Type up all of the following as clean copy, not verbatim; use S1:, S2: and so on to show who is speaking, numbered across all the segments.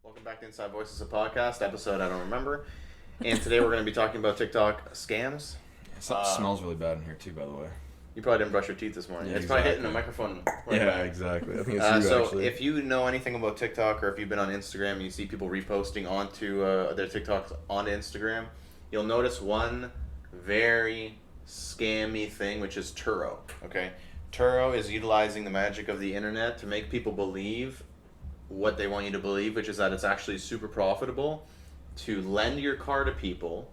S1: Welcome back to Inside Voices, a podcast episode I don't remember. And today we're going to be talking about TikTok scams.
S2: Something smells really bad in here too, by the way.
S1: You probably didn't brush your teeth this morning.
S2: Yeah,
S1: it's
S2: exactly.
S1: probably hitting the microphone. Right
S2: Yeah,
S1: away.
S2: exactly. I think it's you,
S1: so
S2: actually.
S1: if you know anything about TikTok, or if you've been on Instagram and you see people reposting onto their TikToks onto Instagram, you'll notice one very scammy thing, which is Turo. Okay, Turo is utilizing the magic of the internet to make people believe what they want you to believe, which is that it's actually super profitable to lend your car to people.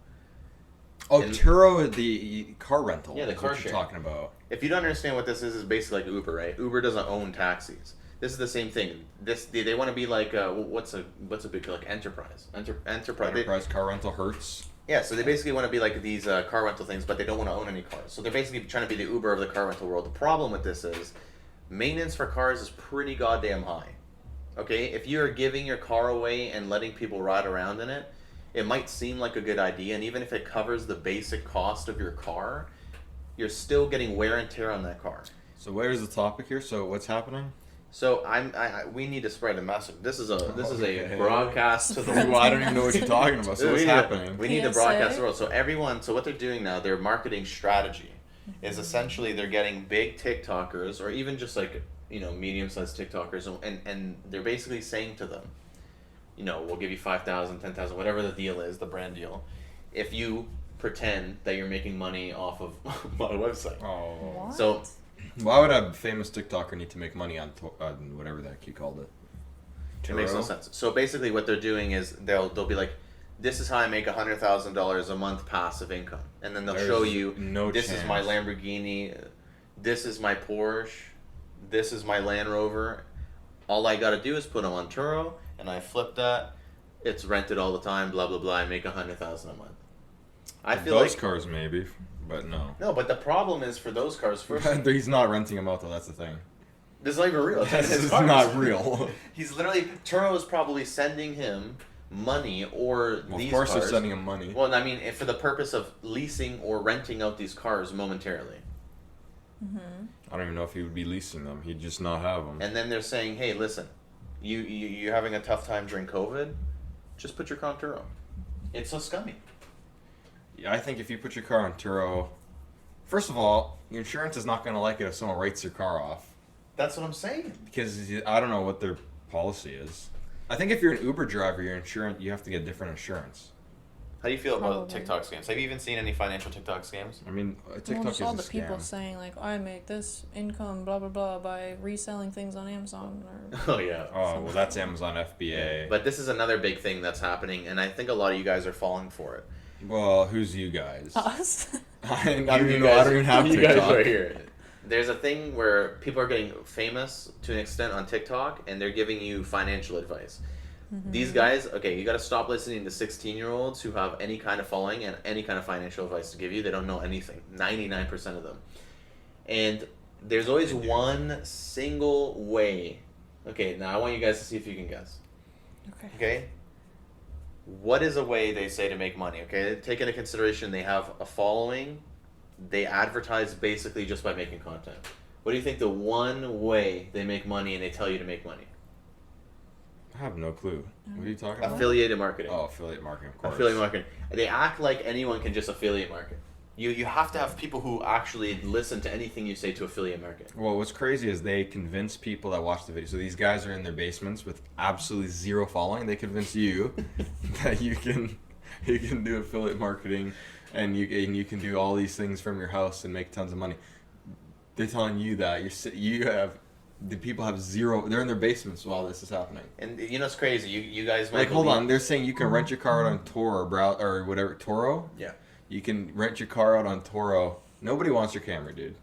S2: Oh, Turo, the car rental.
S1: Yeah, the
S2: is
S1: car
S2: what you're
S1: share.
S2: talking about.
S1: If you don't understand what this is basically like Uber, right? Uber doesn't own taxis. This is the same thing. They want to be like what's a big like enterprise? Enterprise.
S2: Enterprise car rental hurts.
S1: Yeah, so they basically want to be like these car rental things, but they don't want to own any cars. So they're basically trying to be the Uber of the car rental world. The problem with this is maintenance for cars is pretty goddamn high. Okay, if you are giving your car away and letting people ride around in it, it might seem like a good idea, and even if it covers the basic cost of your car, you're still getting wear and tear on that car.
S2: So where's the topic here? So what's happening?
S1: So we need to spread a message. This is a broadcast to the world.
S2: Well, I don't even know what you're talking about. So what's happening?
S1: We need to broadcast the world. So everyone, so what they're doing now, their marketing strategy is essentially they're getting big TikTokers, or even just like, medium-sized TikTokers, and they're basically saying to them, we'll give you 5,000, 10,000, whatever the deal is, the brand deal, if you pretend that you're making money off of my website.
S2: Oh.
S3: What?
S1: So
S2: Why would a famous TikToker need to make money on whatever the heck you called it?
S1: it makes no
S2: Turo?
S1: sense. So basically what they're doing is they'll be like, this is how I make $100,000 a month passive income. And then they'll show
S2: There's
S1: you,
S2: no
S1: this is my
S2: chance.
S1: Lamborghini, this is my Porsche, this is my Land Rover. All I got to do is put them on Turo, and I flip that. It's rented all the time, blah, blah, blah. I make $100,000 a month. I feel
S2: Those
S1: like...
S2: cars maybe, but no.
S1: No, but the problem is for those cars, first...
S2: He's not renting them out though, that's the thing.
S1: This is not even real. It's
S2: This
S1: his
S2: is
S1: cars.
S2: not real.
S1: He's literally... Turo is probably sending him money or
S2: Well,
S1: these
S2: of course
S1: cars.
S2: they're sending him money.
S1: Well, I mean, for the purpose of leasing or renting out these cars momentarily.
S2: I don't even know if he would be leasing them. He'd just not have them.
S1: And then they're saying, hey, listen, you're having a tough time during COVID, just put your car on Turo. It's so scummy.
S2: Yeah, I think if you put your car on Turo, first of all, your insurance is not going to like it if someone writes your car off.
S1: That's what I'm saying.
S2: Because I don't know what their policy is. I think if you're an Uber driver, your insurance, you have to get different insurance.
S1: How do you feel about
S3: Probably.
S1: TikTok scams? Have you even seen any financial TikTok scams?
S2: I mean, TikTok
S3: Well,
S2: is
S3: just
S2: a
S3: all the people
S2: scam.
S3: saying like, I make this income, blah blah blah, by reselling things on Amazon or.
S1: Oh, yeah.
S2: Oh, well, that's Amazon FBA.
S1: But this is another big thing that's happening, and I think a lot of you guys are falling for it.
S2: Well, who's you guys?
S3: Us.
S2: I
S1: You
S2: don't even know. I don't even have
S1: you
S2: TikTok.
S1: guys right here. There's a thing where people are getting famous to an extent on TikTok, and they're giving you financial advice. These guys, okay, you got to stop listening to 16-year-olds who have any kind of following and any kind of financial advice to give you. They don't know anything. 99% of them. And there's always one single way. Okay, now I want you guys to see if you can guess.
S3: Okay.
S1: Okay? What is a way they say to make money? Okay, take into consideration they have a following. They advertise basically just by making content. What do you think the one way they make money and they tell you to make money?
S2: I have no clue. What are you talking about?
S1: Affiliated marketing.
S2: Oh, affiliate marketing, of course.
S1: Affiliate marketing. They act like anyone can just affiliate market. You have to have people who actually listen to anything you say to affiliate market.
S2: Well, what's crazy is they convince people that watch the video. So these guys are in their basements with absolutely zero following. They convince you that you can do affiliate marketing, and you can do all these things from your house and make tons of money. They're telling you that the people have zero. They're in their basements while this is happening.
S1: And it's crazy. You guys might
S2: Like, hold
S1: believe-
S2: on. They're saying you can rent your car out on Turo or whatever. Turo?
S1: Yeah.
S2: You can rent your car out on Turo. Nobody wants your camera, dude.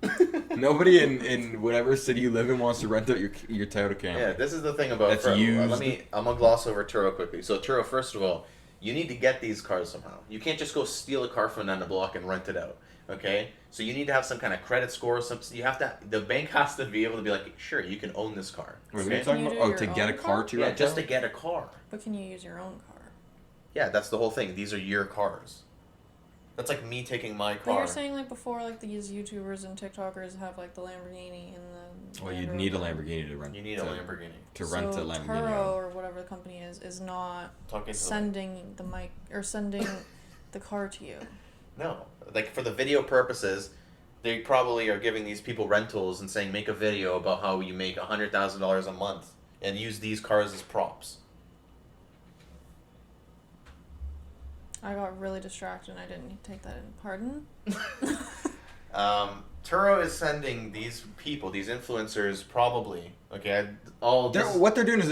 S2: Nobody in whatever city you live in wants to rent out your Toyota Camry.
S1: Yeah, this is the thing about
S2: That's
S1: Turo.
S2: used.
S1: I'm gonna gloss over Turo quickly. So Turo, first of all, you need to get these cars somehow. You can't just go steal a car from down the block and rent it out. Okay, so you need to have some kind of credit score. The bank has to be able to be like, sure, you can own this car.
S2: Wait, what are
S1: Okay?
S2: you talking
S3: Can you
S2: about?
S3: do
S2: Oh, to
S3: your
S2: get a
S3: own
S2: car
S3: car?
S2: to
S1: Yeah,
S2: rent
S1: just to
S2: out?
S1: get a car.
S3: But can you use your own car?
S1: Yeah, that's the whole thing. These are your cars. That's like me taking my
S3: But
S1: car.
S3: you're saying like before, like these YouTubers and TikTokers have like the Lamborghini and the.
S2: Well,
S3: Land
S2: you'd need a
S3: Rover.
S2: Lamborghini to rent.
S1: You need a Lamborghini.
S2: To rent
S3: So
S2: a Lamborghini.
S3: Turo
S2: out.
S3: or whatever the company is not
S1: Talking to
S3: sending the mic or sending the car to you.
S1: No, like for the video purposes, they probably are giving these people rentals and saying make a video about how you make $100,000 a month and use these cars as props.
S3: I got really distracted and I didn't take that in. Pardon?
S1: Turo is sending these people, these influencers, probably all.
S2: What they're doing is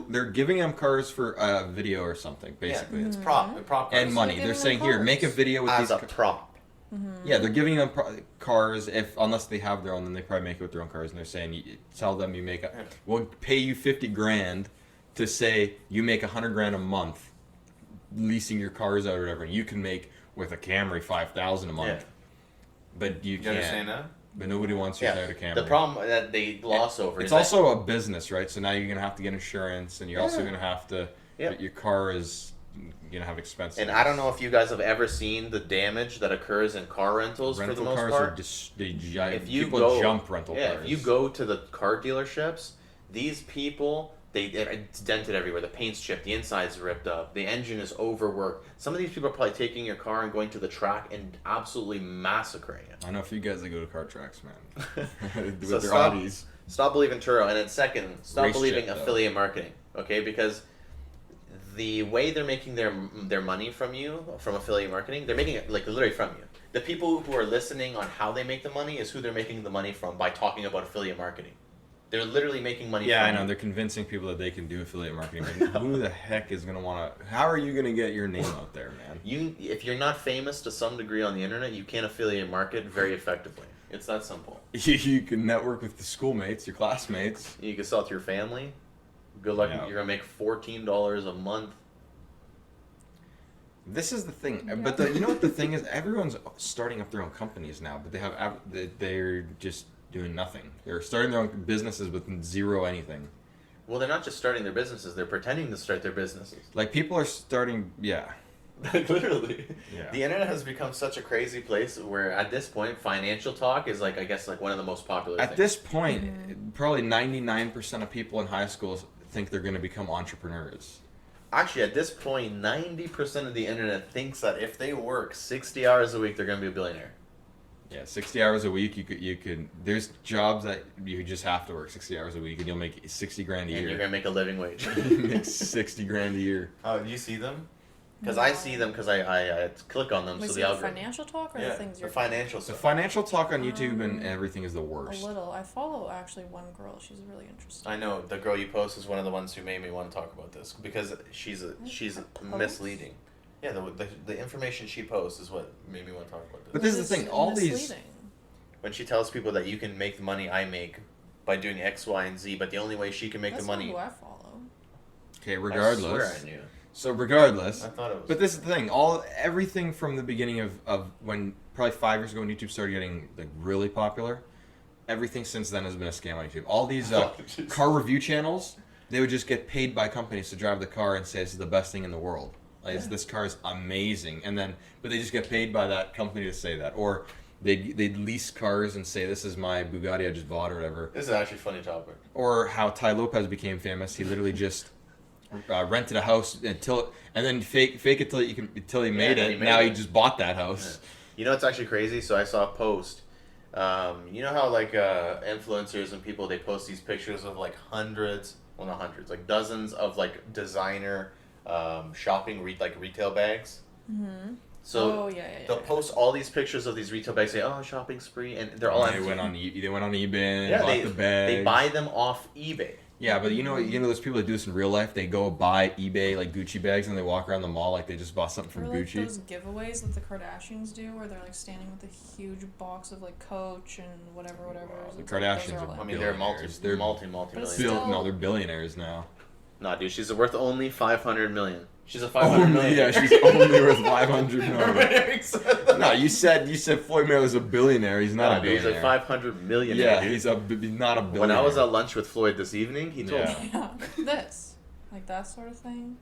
S2: they're giving them cars for a video or something, basically.
S1: Yeah, it's prop cars.
S2: And money. They're saying here, make a video with
S1: as
S2: these
S1: a prop.
S2: Yeah, they're giving them cars. Unless they have their own, then they probably make it with their own cars. And they're saying, tell them you make we'll pay you $50,000 to say you make $100,000 a month, leasing your cars out or whatever. And you can make with a Camry $5,000 a month.
S1: Yeah.
S2: But you can't.
S1: Understand that?
S2: But nobody wants you to start a Camry.
S1: The problem that they gloss over
S2: it's
S1: is
S2: also a business, right? So now you're gonna have to get insurance, and you're also gonna have to.
S1: Yeah.
S2: Your car is gonna have expenses.
S1: And I don't know if you guys have ever seen the damage that occurs in car rentals for the most part.
S2: Rental cars are just people jump rental cars.
S1: Yeah, if you go to the car dealerships, these people it's dented everywhere. The paint's chipped, the inside's ripped up, the engine is overworked. Some of these people are probably taking your car and going to the track and absolutely massacring it.
S2: I know a few guys that go to car tracks, man. With
S1: So
S2: their
S1: stop-
S2: Audis.
S1: Stop believing Turo, and then second, stop
S2: Race
S1: believing
S2: shit, though.
S1: affiliate marketing. Okay, because the way they're making their money from you from affiliate marketing, they're making it like literally from you. The people who are listening on how they make the money is who they're making the money from by talking about affiliate marketing. They're literally making money.
S2: Yeah,
S1: from
S2: I know.
S1: you.
S2: They're convincing people that they can do affiliate marketing. But who the heck is gonna want to? How are you gonna get your name out there, man?
S1: If you're not famous to some degree on the internet, you can't affiliate market very effectively. It's that simple.
S2: You can network with the schoolmates, your classmates.
S1: You can sell it to your family. Good luck.
S2: Yeah.
S1: You're gonna make $14 a month.
S2: This is the thing,
S3: Yeah.
S2: but you know what the thing is? Everyone's starting up their own companies now, but they're just doing nothing. They're starting their own businesses with zero anything.
S1: Well, they're not just starting their businesses; they're pretending to start their businesses.
S2: Like people are starting, yeah.
S1: Literally.
S2: Yeah.
S1: The internet has become such a crazy place where, at this point, financial talk is like, I guess, like one of the most popular
S2: At
S1: things.
S2: this point, probably 99% of people in high schools think they're going to become entrepreneurs.
S1: Actually, at this point, 90% of the internet thinks that if they work 60 hours a week, they're going to be a billionaire.
S2: Yeah, 60 hours a week. You could. There's jobs that you just have to work 60 hours a week, and you'll make $60,000 a
S1: And
S2: year.
S1: you're going to make a living wage.
S2: You make $60,000 a year.
S1: Oh, do you see them? Because I see them because I click on them.
S3: Was
S1: so
S3: it
S1: the
S3: the
S1: algorithm.
S3: financial talk or
S1: Yeah,
S3: the things
S1: the
S3: you're
S1: financial
S2: The
S1: stuff.
S2: financial talk on YouTube and everything is the worst.
S3: A little. I follow actually one girl. She's really interesting.
S1: I know the girl you post is one of the ones who made me want to talk about this because she's misleading. Yeah, the information she posts is what made me want to talk about this.
S2: But this is the
S3: It's
S2: thing, all these-
S3: misleading.
S1: When she tells people that you can make the money I make by doing X, Y, and Z, but the only way she can make
S3: That's
S1: the money.
S3: not who I follow.
S2: Okay,
S1: I
S2: regardless.
S1: swear I knew.
S2: So regardless.
S1: I thought it was.
S2: But this is the thing. Everything from the beginning of when probably 5 years ago when YouTube started getting like really popular, everything since then has been a scam on YouTube. All these
S1: Jeez.
S2: car review channels, they would just get paid by companies to drive the car and say this is the best thing in the world. Like this car is amazing, but they just get paid by that company to say that, or they'd lease cars and say this is my Bugatti I just bought or whatever.
S1: This is actually a funny topic.
S2: Or how Ty Lopez became famous. He literally just rented a house and then fake it till he made
S1: then
S2: it.
S1: he made
S2: Now he
S1: it.
S2: just bought that house.
S1: You know what's actually crazy? So I saw a post. You know how like influencers and people, they post these pictures of like not hundreds, like dozens of like designer shopping retail bags.
S3: Mm-hmm.
S1: So
S3: Oh, yeah.
S1: they'll post all these pictures of these retail bags, say, "Oh, shopping spree," and they're all
S2: They
S1: empty.
S2: went on eBay and
S1: Yeah,
S2: bought the bags.
S1: they buy them off eBay.
S2: Yeah, but you know those people that do this in real life. They go buy eBay like Gucci bags and they walk around the mall like they just bought something from
S3: Or like
S2: Gucci.
S3: those giveaways that the Kardashians do, where they're like standing with a huge box of like Coach and whatever.
S2: The
S3: It's like,
S2: Kardashians
S3: those
S2: are
S3: all
S1: I mean, they're
S2: billionaires.
S1: multi
S3: But it's
S1: millionaires.
S3: still-
S2: No, they're billionaires now.
S1: Nah, dude, she's worth only $500 million. She's a $500
S2: Only,
S1: million.
S2: yeah, she's only worth $500 million. No,
S1: no,
S2: you said Floyd Mayweather's a billionaire. He's not a
S1: dude, he's
S2: billionaire.
S1: like $500 million.
S2: Yeah,
S1: dude.
S2: he's not a billionaire.
S1: When I was at lunch with Floyd this evening, he told
S2: Yeah.
S1: me.
S3: Yeah, this, like that sort of thing.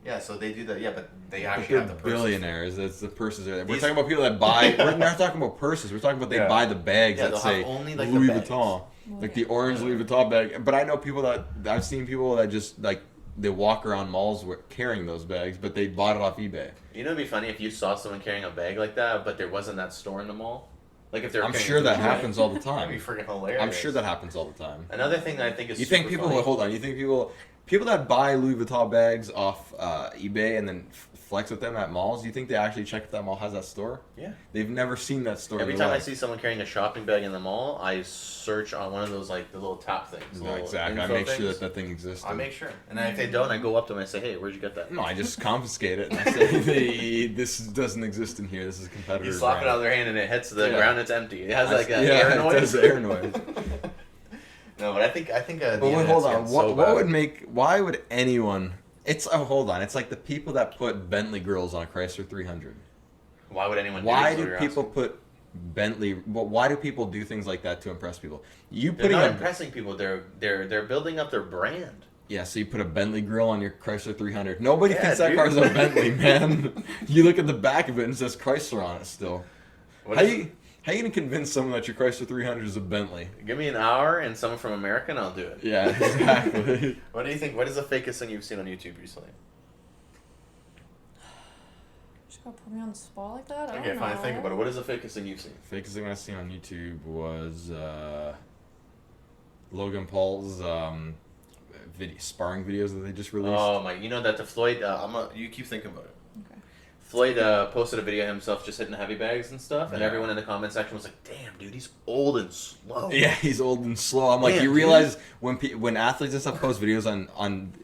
S1: Yeah, so they do that. Yeah, but they
S2: But
S1: actually
S2: they're
S1: have the purses.
S2: billionaires. That's the purses. We're
S1: These-
S2: talking about people that buy. We're not talking about purses. We're talking about they
S1: Yeah.
S2: buy the bags
S1: Yeah,
S2: that
S1: they'll
S2: say
S1: have only, like, the
S2: Louis
S1: bags.
S2: Vuitton,
S3: Well,
S2: like
S3: yeah.
S2: the orange Louis Vuitton bag. But I know people I've seen people that just like they walk around malls carrying those bags, but they bought it off eBay.
S1: You know, it'd be funny if you saw someone carrying a bag like that, but there wasn't that store in the mall. Like if they're.
S2: I'm sure that happens all the
S1: That'd be
S2: time.
S1: freaking hilarious.
S2: I'm sure that happens all the time.
S1: Another thing that I think is.
S2: You think
S1: super
S2: people?
S1: funny,
S2: Hold on. You think people that buy Louis Vuitton bags off eBay and then flex with them at malls? You think they actually check if that mall has that store?
S1: Yeah.
S2: They've never seen that store.
S1: Every
S2: in their
S1: time I
S2: life.
S1: see someone carrying a shopping bag in the mall, I search on one of those like the little tap things.
S2: No,
S1: little
S2: exactly. I
S1: info
S2: make sure
S1: things.
S2: that thing exists.
S1: I make sure, and then if they don't, I go up to them and I say, "Hey, where'd you get that?"
S2: No, I just confiscate it and I say, hey, this doesn't exist in here. This is a competitor.
S1: You slap it out of their hand and it hits the
S2: Yeah.
S1: ground. It's empty. It has like an
S2: yeah,
S1: air noise.
S2: it does air noise.
S1: No, but I think.
S2: But wait, hold on. What would make? Why would anyone? Hold on. It's like the people that put Bentley grills on a Chrysler 300.
S1: Why would anyone?
S2: Why
S1: do
S2: do
S1: this,
S2: people put Bentley? Why do people do things like that to impress people? You
S1: They're
S2: putting
S1: not
S2: a
S1: impressing people. They're building up their brand.
S2: yeah. So you put a Bentley grill on your Chrysler 300. Nobody
S1: Yeah,
S2: thinks that
S1: dude.
S2: car's a Bentley, man. You look at the back of it and it says Chrysler on it still.
S1: What
S2: How
S1: is-
S2: you gonna convince someone that your Chrysler 300 is a Bentley?
S1: Give me an hour and someone from America, and I'll do it.
S2: Yeah, exactly.
S1: What do you think? What is the fakest thing you've seen on YouTube recently?
S3: Just gotta put me on the spot like that. I
S1: Okay,
S3: don't
S1: fine.
S3: know.
S1: Think about it. What is the fakest thing you've seen?
S2: Fakest thing I seen on YouTube was Logan Paul's sparring videos that they just released.
S1: Oh my! You know that the Floyd. You keep thinking about it.
S3: Okay.
S1: Floyd posted a video of himself just hitting heavy bags and stuff, and
S2: Yeah.
S1: everyone in the comment section was like, "Damn, dude, he's old and slow."
S2: Yeah, he's old and slow. I'm like,
S1: Man,
S2: you
S1: dude.
S2: realize when athletes and stuff post videos on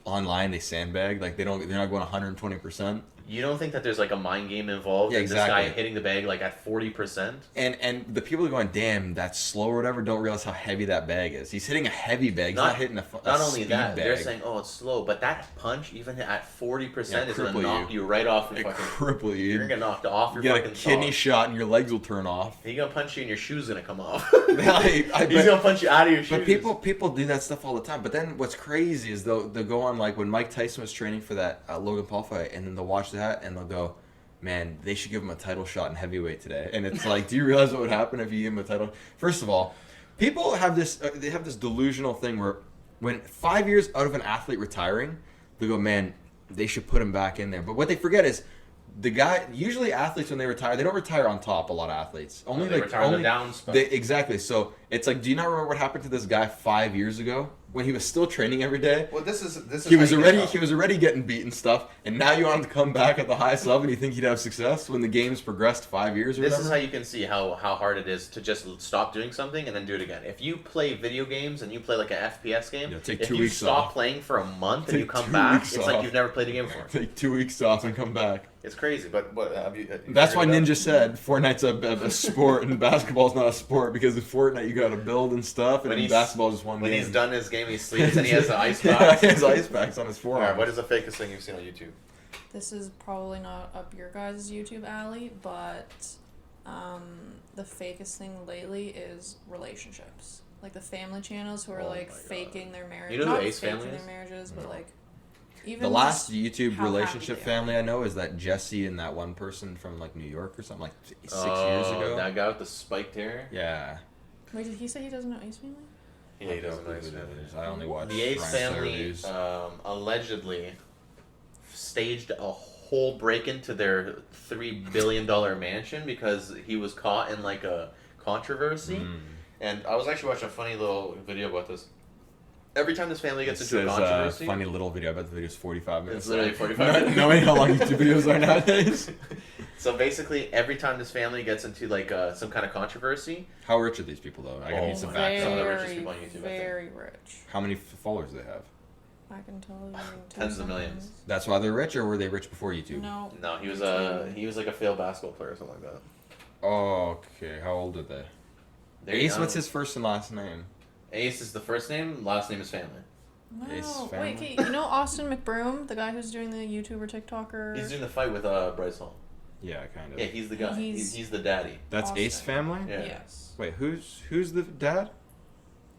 S2: online, they sandbag, like they're not going 120%.
S1: You don't think that there's like a mind game involved
S2: Yeah,
S1: in this guy
S2: exactly.
S1: hitting the bag like at 40%?
S2: And the people are going, damn, that's slow or whatever, don't realize how heavy that bag is. He's hitting a heavy bag. He's not hitting a
S1: Not only
S2: speed
S1: that,
S2: bag.
S1: they're saying, "Oh, it's slow," but that punch, even at 40%, is gonna
S2: cripple
S1: knock
S2: you.
S1: you right off your
S2: It
S1: fucking.
S2: cripple you.
S1: You're gonna get knocked off your
S2: You get
S1: fucking
S2: a kidney
S1: top.
S2: shot and your legs will turn off.
S1: He's gonna punch you and your shoe's gonna come off.
S2: I
S1: He's
S2: bet-
S1: gonna punch you out of your shoes.
S2: But people do that stuff all the time. But then what's crazy is they'll go on, like when Mike Tyson was training for that Logan Paul fight, and then they'll watch that and they'll go, man, they should give him a title shot in heavyweight today. And it's like, do you realize what would happen if you give him a title? First of all, people have this they have this delusional thing where when 5 years out of an athlete retiring, they go, man, they should put him back in there. But what they forget is the guy, usually athletes when they retire, they don't retire on top. A lot of athletes only
S1: they
S2: like
S1: retire on the
S2: only
S1: down spot.
S2: exactly. So it's like, do you not remember what happened to this guy 5 years ago when he was still training every day?
S1: Well, this is
S2: He
S1: how
S2: was
S1: you get
S2: already
S1: up.
S2: he was already getting beat and stuff, and now you want him to come back at the highest level, and you think he'd have success when the game's progressed 5 years or
S1: This
S2: whatever?
S1: is how you can see how hard it is to just stop doing something and then do it again. If you play video games and you play like an FPS game,
S2: Yeah, take
S1: if
S2: 2
S1: you
S2: weeks
S1: stop
S2: off.
S1: playing for a month and
S2: Take
S1: you come
S2: 2
S1: back,
S2: weeks
S1: it's like
S2: off.
S1: you've never played a game before.
S2: Take 2 weeks off and come back.
S1: It's crazy, but what have you?
S2: That's why Ninja said Fortnite's a sport and basketball's not a sport, because in Fortnite you got to build and stuff, and
S1: When
S2: in
S1: he's-
S2: basketball is one
S1: When
S2: game.
S1: he's done his game, he sleeps and he has the ice
S2: Yeah,
S1: box.
S2: he has ice packs on his
S1: All
S2: forearm.
S1: right, what is the fakest thing you've seen on YouTube?
S3: This is probably not up your guys' YouTube alley, but the fakest thing lately is relationships. Like the family channels who are
S1: Oh
S3: like
S1: my God.
S3: faking their marriage.
S1: You know who
S3: not
S1: Ace
S3: faking
S1: Family
S3: their
S1: is?
S3: marriages, but
S1: No.
S3: like even
S2: The last
S3: just
S2: YouTube
S3: how happy
S2: relationship
S3: they are.
S2: family I know is that Jesse and that one person from like New York or something, like 6 years ago.
S1: That guy with the spiked hair?
S2: Yeah.
S3: Wait, did he say he doesn't know Ace Family?
S1: Yeah, he doesn't know
S2: know
S1: Ace
S2: who that
S1: Family.
S2: is. I only watch
S1: The Ace
S2: Ryan
S1: family
S2: Reviews.
S1: allegedly staged a whole break into their $3 billion mansion because he was caught in like a controversy.
S2: Mm.
S1: And I was actually watching a funny little video about this. Every time this family gets
S2: This
S1: into a
S2: is
S1: controversy,
S2: funny little video. I bet the video's 45 minutes.
S1: It's literally
S2: long.
S1: 45 minutes.
S2: Knowing how long YouTube videos are nowadays.
S1: so basically every time this family gets into like some kind of controversy,
S2: How rich are these people though? I gotta need some
S1: very-
S2: background.
S1: Some of the richest
S3: very,
S1: people on YouTube, I think.
S3: very rich.
S2: How many followers do they have?
S3: I can tell you. in 2
S1: Tens of millions.
S3: seconds.
S2: That's why they're rich, or were they rich before YouTube?
S3: No.
S1: no, he was
S3: YouTube.
S1: like a failed basketball player or something like that.
S2: Oh, okay. How old are they?
S1: They're
S2: Ace,
S1: young.
S2: what's his first and last name?
S1: Ace is the first name, last name is family.
S3: No.
S2: Ace
S3: Wait,
S2: Family?
S3: okay, you know Austin McBroom, the guy who's doing the YouTuber TikToker?
S1: He's doing the fight with Bryce Hall.
S2: Yeah, kind of.
S1: Yeah, he's the guy.
S3: He's-
S1: He's the daddy.
S2: That's
S3: Austin.
S2: Ace Family?
S1: Yeah.
S3: Yes.
S2: Wait, who's the dad?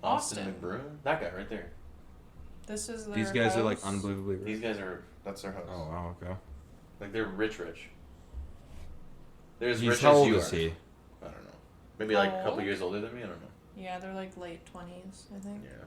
S1: Austin
S3: Austin.
S1: McBroom? That guy right there.
S3: This is their
S2: These guys are like
S3: house.
S2: unbelievably rich.
S1: These guys are, that's their house.
S2: Oh wow, okay.
S1: Like they're rich. They're as
S2: He's
S1: rich
S2: how
S1: as
S2: old
S1: you
S2: is
S1: are.
S2: he?
S1: I don't know. Maybe like a
S3: How
S1: couple
S3: old?
S1: years older than me, I don't know.
S3: Yeah, they're like late 20s, I think.
S1: Yeah.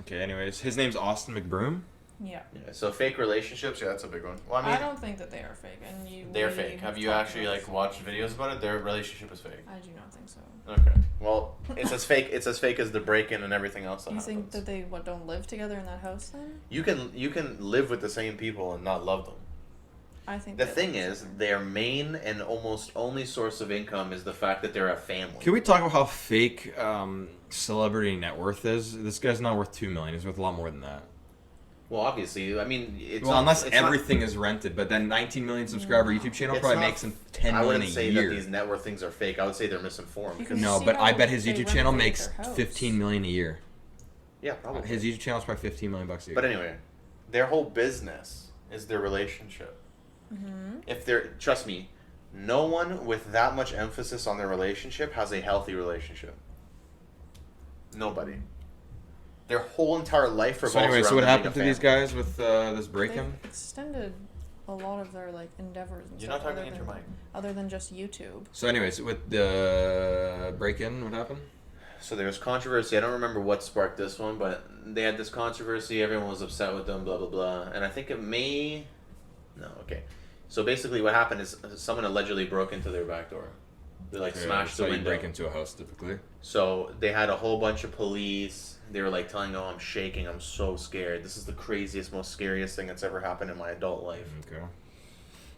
S2: Okay, anyways, his name's Austin McBroom.
S3: Yeah.
S1: Yeah, so fake relationships, yeah, that's a big one. Well, I
S3: I
S1: mean,
S3: don't think that they are fake, and you.
S1: they're
S3: we
S1: fake. Have you
S3: talked
S1: actually
S3: about
S1: like watched videos about it? Their relationship is fake.
S3: I do not think so.
S1: Okay. Well, it's as fake. It's as fake as the break-in and everything else that
S3: You
S1: happens.
S3: think that they don't live together in that house then?
S1: You can live with the same people and not love them.
S3: I think
S1: The
S3: they
S1: thing
S3: live
S1: is,
S3: together.
S1: their main and almost only source of income is the fact that they're a family.
S2: Can we talk about how fake celebrity net worth is? This guy's not worth $2 million. He's worth a lot more than that.
S1: Well, obviously, I mean, it's
S2: Well,
S1: not,
S2: unless
S1: it's
S2: everything is rented, but then 19 million subscriber YouTube channel
S1: It's
S2: probably
S1: not-
S2: makes him 10
S1: I
S2: million
S1: wouldn't
S2: a
S1: say
S2: year.
S1: that these net worth things are fake. I would say they're misinformed.
S3: You can
S2: No,
S3: see
S2: but I
S3: how
S2: bet his
S3: they
S2: YouTube channel
S3: renovate
S2: makes
S3: their house.
S2: 15 million a year.
S1: Yeah, probably.
S2: His YouTube channel is probably 15 million bucks a year.
S1: But anyway, their whole business is their relationship.
S3: Mm-hmm.
S1: If they're, trust me, no one with that much emphasis on their relationship has a healthy relationship. Nobody. Their whole entire life revolves
S2: So anyway,
S1: around
S2: so what
S1: them being
S2: happened
S1: a
S2: to these
S1: family.
S2: guys with this break-in?
S3: They've extended a lot of their like endeavors. And
S1: You're
S3: stuff
S1: not talking
S3: other
S1: into your
S3: than-
S1: mic.
S3: Other than just YouTube.
S2: So anyways, with the break-in, what happened?
S1: So there was controversy. I don't remember what sparked this one, but they had this controversy. Everyone was upset with them, blah, blah, blah. And I think it may... No, okay. So basically what happened is someone allegedly broke into their back door. They like smashed the
S2: so you
S1: window.
S2: break into a house typically.
S1: So they had a whole bunch of police. They were like telling, "Oh, I'm shaking. I'm so scared. This is the craziest, most scariest thing that's ever happened in my adult life."
S2: Okay.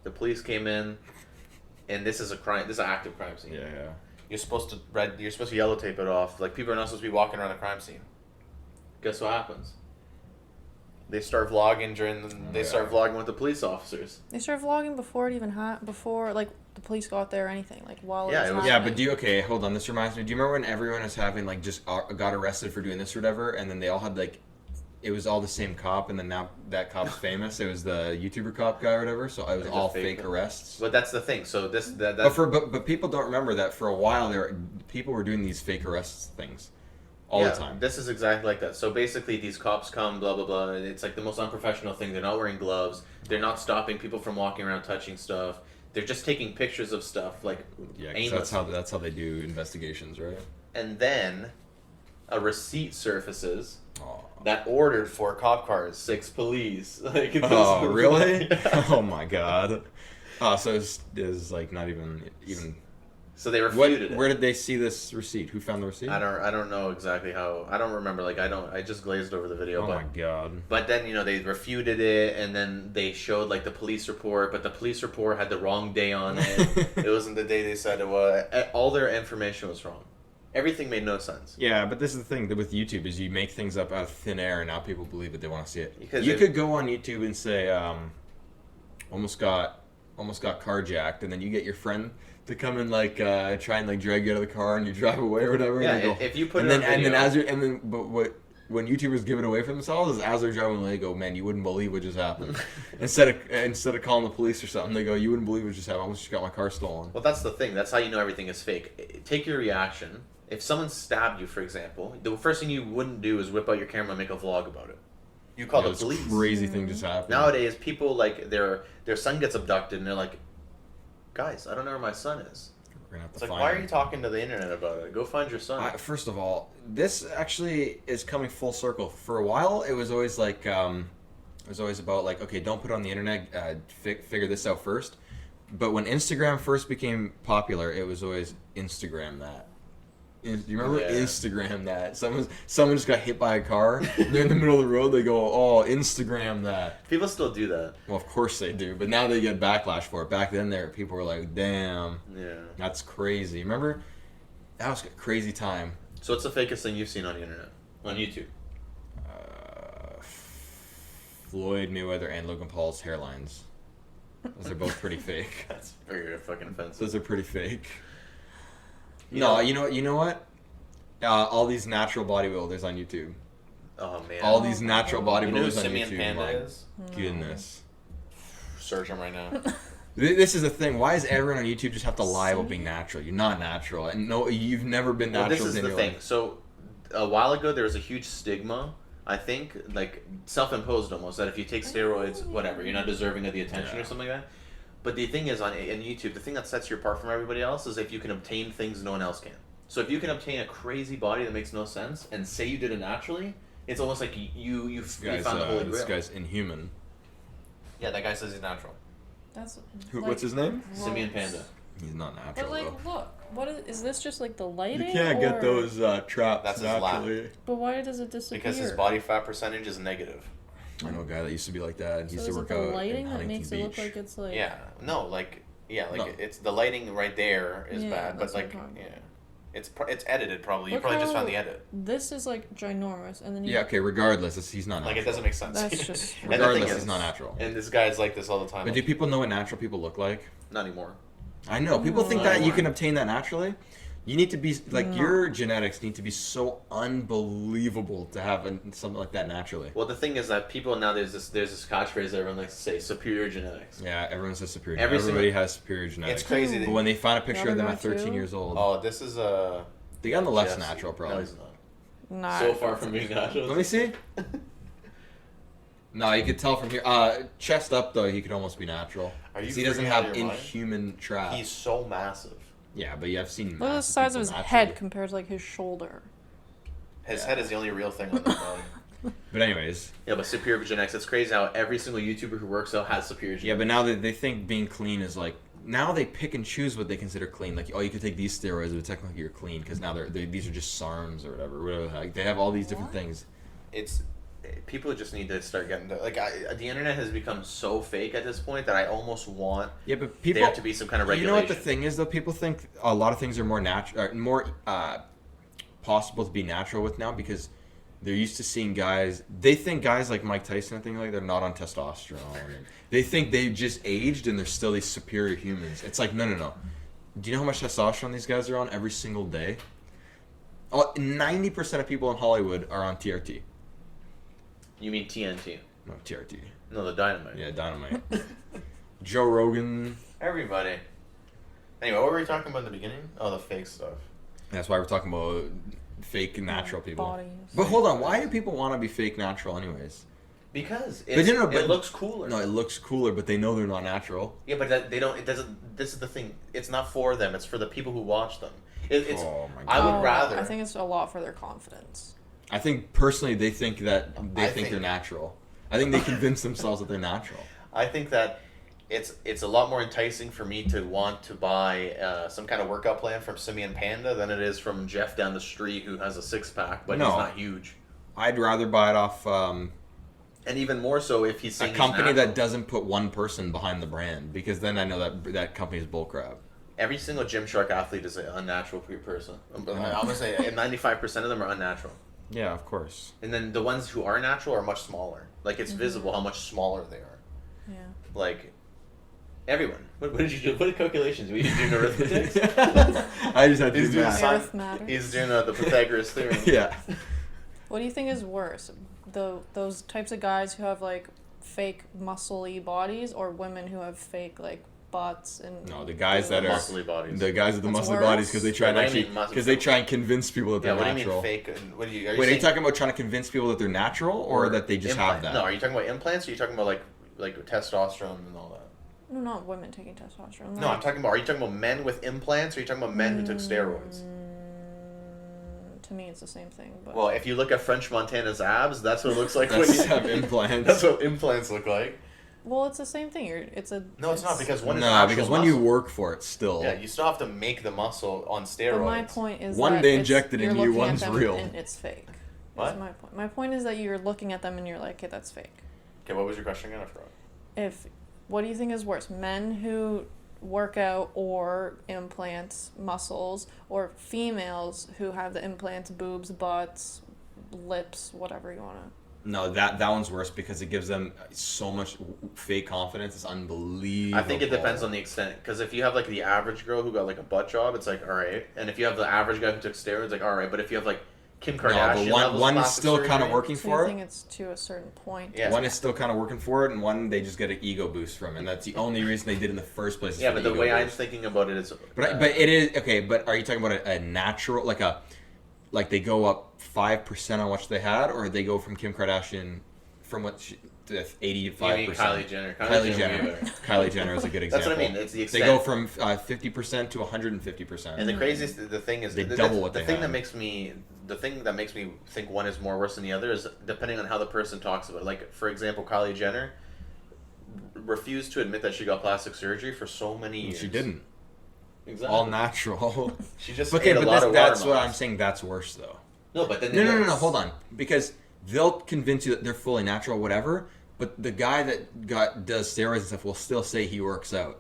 S1: The police came in, and this is a crime. This is an active crime scene.
S2: Yeah.
S1: You're supposed to yellow tape it off. Like, people are not supposed to be walking around a crime scene. Guess what happens? They start vlogging They start vlogging with the police officers.
S3: They started vlogging before it even before like the police got there or anything. Like while
S1: Yeah,
S3: it
S1: it
S3: was
S1: was-
S2: Yeah, but okay, hold on. This reminds me. Do you remember when everyone was having like just got arrested for doing this or whatever, and then they all had like, it was all the same cop, and then now that cop's famous. It was the YouTuber cop guy or whatever. So it was
S1: They're
S2: all
S1: just fake
S2: fake arrests.
S1: But that's the thing. So
S2: But people don't remember that for a while people were doing these fake arrests things all the time.
S1: This is exactly like that. So basically, these cops come, blah blah blah. And it's like the most unprofessional thing. They're not wearing gloves. They're not stopping people from walking around touching stuff. They're just taking pictures of stuff like
S2: Yeah, 'cause
S1: aimlessly.
S2: that's how they do investigations, right?
S1: And then a receipt surfaces
S2: Oh,
S1: that ordered 4 cop cars, 6 police. Like,
S2: oh really?
S1: Yeah.
S2: Oh my god. So it's like not even.
S1: So they
S2: What?
S1: refuted it.
S2: Where did they see this receipt? Who found the receipt?
S1: I don't know exactly how. I don't remember. Like, I just glazed over the video.
S2: Oh
S1: but
S2: my god.
S1: But then, they refuted it, and then they showed, like, the police report, but the police report had the wrong day on it. It wasn't the day they said it was. All their information was wrong. Everything made no sense.
S2: Yeah, but this is the thing with YouTube is you make things up out of thin air, and now people believe it. They want to see it.
S1: Because
S2: you could go on YouTube and say, almost got carjacked, and then you get your friend to come and like try and like drag you out of the car, and you drive away or whatever.
S1: Yeah,
S2: and they go,
S1: if you put
S2: and
S1: it
S2: then
S1: on video,
S2: but what when YouTubers give it away for themselves is as they're driving away, they go, "Man, you wouldn't believe what just happened." instead of calling the police or something, they go, "You wouldn't believe what just happened. I almost just got my car stolen."
S1: well, that's the thing. That's how you know everything is fake. Take your reaction. If someone stabbed you, for example, the first thing you wouldn't do is whip out your camera and make a vlog about it. You call the
S2: This
S1: police.
S2: crazy thing just happened.
S1: Nowadays, people, like, their son gets abducted, and they're like, "Guys, I don't know where my son is."
S2: We're gonna have to
S1: It's like,
S2: find
S1: why are
S2: him.
S1: you talking to the internet about it? Go find your son.
S2: First of all, this actually is coming full circle. For a while, it was always like, it was always about like, okay, don't put it on the internet. Figure this out first. But when Instagram first became popular, it was always Instagram that. Do you remember
S1: Yeah.
S2: Instagram that? Someone just got hit by a car. They're in the middle of the road. They go, "Oh, Instagram that."
S1: People still do that.
S2: Well, of course they do, but now they get backlash for it. Back then, people were like, "Damn,
S1: Yeah.
S2: that's crazy." Remember? That was a crazy time.
S1: So what's the fakest thing you've seen on the internet? On YouTube?
S2: Floyd Mayweather and Logan Paul's hairlines. Those are both pretty fake.
S1: That's very fucking offensive.
S2: Those are pretty fake.
S1: You
S2: No,
S1: know-
S2: you know what? All these natural bodybuilders on YouTube.
S1: Oh, man.
S2: All these natural
S1: You know who
S2: bodybuilders on
S1: Simeon
S2: YouTube.
S1: Panda
S2: My
S1: is?
S2: goodness.
S1: Search him right now.
S2: This is the thing. Why does everyone on YouTube just have to lie about being natural? You're not natural, and no, you've never been
S1: Well,
S2: natural.
S1: this is
S2: in
S1: the
S2: your
S1: thing.
S2: life.
S1: So, a while ago, there was a huge stigma, I think, like, self-imposed almost, that if you take steroids, whatever, you're not deserving of the attention or something like that. But the thing is, on YouTube, the thing that sets you apart from everybody else is if you can obtain things no one else can. So if you can obtain a crazy body that makes no sense and say you did it naturally, It's almost like you
S2: Guy's,
S1: found the holy grail.
S2: this guy's inhuman.
S1: Yeah, that guy says he's natural.
S3: That's
S2: What's his name?
S1: Simian Panda.
S2: He's not natural.
S3: But like,
S2: though.
S3: look, what is this? Just like the lighting?
S2: You can't get
S3: or-
S2: those traps
S1: That's his lap.
S2: naturally.
S3: But why does it disappear?
S1: Because his body fat percentage is negative.
S2: I know a guy that used to be like that. And he
S3: So
S2: used
S3: is
S2: to
S3: it
S2: work
S3: the
S2: out
S3: lighting
S2: in
S3: that
S2: Huntington
S3: makes
S2: Beach.
S3: it look like it's like?
S1: Yeah. No, like
S2: No.
S1: it's the lighting right there is
S3: Yeah,
S1: bad, but
S3: that's what
S1: like
S3: I'm talking
S1: yeah,
S3: about.
S1: it's edited probably. You
S3: Look
S1: probably just
S3: how
S1: found the edit.
S3: This is like ginormous, and then you
S2: Yeah, okay, regardless, he's not natural.
S1: Like it doesn't make sense.
S3: That's just
S1: And the thing
S2: Regardless,
S1: is-
S2: he's not natural.
S1: And this guy's like this all the time.
S2: But do people know what natural people look like?
S1: Not anymore.
S2: I know. People think
S1: No.
S2: that you can obtain that naturally. You need to be, like,
S3: No.
S2: your genetics need to be so unbelievable to have something like that naturally.
S1: Well, the thing is that people now there's this catchphrase that everyone likes to say: superior genetics.
S2: Yeah, everyone says superior.
S1: Every
S2: Everybody
S1: single-
S2: has superior genetics.
S1: It's crazy.
S2: But when they find a picture of them
S3: Another
S2: at
S3: guy
S2: 13
S3: too?
S2: years old,
S1: Oh, this is a.
S2: the guy on the left's
S1: Jesse.
S2: natural,
S1: No,
S2: probably.
S1: he's not.
S3: Nah,
S1: So far from being natural.
S2: Let me see. No, you could tell from here. Chest up, though, he could almost be natural.
S1: Are you
S2: 'Cause he doesn't
S1: freaking out
S2: have
S1: of your mind?
S2: inhuman traps.
S1: He's so massive.
S2: Yeah, but yeah, I've seen.
S3: Look at the
S2: massive
S3: size of
S2: people
S3: his
S2: naturally.
S3: head compared to like his shoulder.
S1: His
S2: Yeah.
S1: head is the only real thing on his body.
S2: But anyways,
S1: Yeah, but superior genetics. It's crazy how every single YouTuber who works out has superior genetics.
S2: yeah, but now they think being clean is like. Now they pick and choose what they consider clean. Like, oh, you could take these steroids, but technically you're clean because now these are just SARMs or whatever. Like, they have all these different things.
S1: It's people just need to start getting the internet has become so fake at this point that I almost want
S2: Yeah, but people.
S1: there to be some kind of
S2: You
S1: regulation.
S2: know what the thing is though? People think a lot of things are more natural, more possible to be natural with now because they're used to seeing guys. They think guys like Mike Tyson and things like they're not on testosterone. And they think they just aged and they're still these superior humans. It's like no. Do you know how much testosterone these guys are on every single day? 90% of people in Hollywood are on TRT.
S1: You mean TNT?
S2: No, TRT.
S1: No, the dynamite.
S2: Yeah, Dynamite. Joe Rogan.
S1: Everybody. Anyway, what were we talking about in the beginning? Oh, the fake stuff.
S2: That's why we're talking about fake natural people.
S3: Bodies.
S2: But hold on, why do people want to be fake natural anyways?
S1: Because
S2: But no, but-
S1: it looks cooler.
S2: No, it looks cooler, but they know they're not natural.
S1: Yeah, but they don't. It doesn't. This is the thing. It's not for them. It's for the people who watch them. It's.
S2: Oh my
S1: I
S2: God.
S1: would rather.
S3: I think it's a lot for their confidence.
S2: I think personally they think that they
S1: I
S2: think
S1: think-
S2: they're natural. I think they convince themselves that they're natural.
S1: I think that it's a lot more enticing for me to want to buy some kind of workout plan from Simian Panda than it is from Jeff down the street who has a 6-pack, but
S2: No.
S1: he's not huge.
S2: I'd rather buy it off
S1: And even more so if he's
S2: a
S1: saying
S2: company
S1: he's
S2: that
S1: natural.
S2: doesn't put one person behind the brand because then I know that company is bullcrap.
S1: Every single Gymshark athlete is an unnatural person. I'm gonna say 95% of them are unnatural.
S2: Yeah, of course.
S1: And then the ones who are natural are much smaller. Like it's visible how much smaller they are.
S3: Yeah.
S1: Like everyone. What did you do? What calculations? Were you doing arithmetic?
S2: I just had to
S1: He's
S2: do
S1: doing
S2: math.
S3: Earth matters.
S1: He's doing the Pythagoras theorem.
S2: Yeah.
S3: What do you think is worse? Those types of guys who have like fake muscle-y bodies, or women who have fake like butts and
S2: No, the guys that are
S1: muscly bodies.
S2: the guys with the
S3: That's
S2: muscly
S3: worse?
S2: bodies because they try and
S1: Yeah, what do you
S2: actually
S1: mean muscle-
S2: because they try and convince people that
S1: Yeah,
S2: they're
S1: what do you
S2: natural.
S1: mean fake? And what do you? Are you
S2: Wait, are you
S1: saying
S2: talking about trying to convince people that they're natural or that they just
S1: implant?
S2: have that?
S1: No, are you talking about implants? Or are you talking about like testosterone and all that?
S3: no, not women taking testosterone.
S1: No, I'm talking about. Are you talking about men with implants? Or are you talking about men who took steroids?
S3: To me, it's the same thing. But
S1: Well, if you look at French Montana's abs, that's what it looks like
S2: That's
S1: when you
S2: have implants.
S1: That's what implants look like.
S3: well, it's the same thing. It's a
S1: No, it's not because one is
S2: No,
S1: actual
S2: because when
S1: muscle.
S2: you work for it, still.
S1: Yeah, you still have to make the muscle on steroids.
S3: But my point is
S2: One
S3: that
S2: they
S3: it's-
S2: injected
S3: you're
S2: in you,
S3: looking at
S2: one's
S3: them
S2: real.
S3: and it's fake.
S1: What?
S3: That's my point. My point is that you're looking at them and you're like, okay, that's fake.
S1: Okay, what was your question again? I forgot.
S3: What do you think is worse, men who work out or implants muscles, or females who have the implants, boobs, butts, lips, whatever you want to?
S2: No, that one's worse because it gives them so much fake confidence. It's unbelievable.
S1: I think it depends on the extent. Because if you have like the average girl who got like a butt job, it's like all right. And if you have the average guy who took steroids, like all right. But if you have like Kim
S2: No,
S1: Kardashian,
S2: but
S1: levels
S2: one is
S1: plastic
S2: still kind of
S1: surgery-
S2: working
S3: So
S2: for
S3: you
S2: it.
S3: think it's to a certain point?
S1: Yeah.
S2: One is still kind of working for it, and one they just get an ego boost from, and that's the only reason they did it in the first place. Is
S1: Yeah,
S2: for
S1: but the
S2: ego
S1: way I'm
S2: boost.
S1: thinking about it is.
S2: But it is okay. But are you talking about a natural like they go up 5% on what they had, or they go from Kim Kardashian from what 85%.
S1: You mean Kylie Jenner.
S2: Kylie Jenner. Kylie Jenner is a good example.
S1: That's what I mean. It's the extent.
S2: They go from 50% to 150%.
S1: And the craziest, the thing is,
S2: They double what
S1: the
S2: they
S1: thing
S2: have.
S1: that makes me, the thing that makes me think one is more worse than the other is depending on how the person talks about it. Like, for example, Kylie Jenner refused to admit that she got plastic surgery for so many years.
S2: She didn't.
S1: Exactly.
S2: All natural.
S1: She just
S2: okay,
S1: ate a
S2: but
S1: lot of
S2: that's what
S1: watermelons.
S2: I'm saying. That's worse, though.
S1: No, but then
S2: No. Hold on, because they'll convince you that they're fully natural, whatever. But the guy that does steroids and stuff will still say he works out.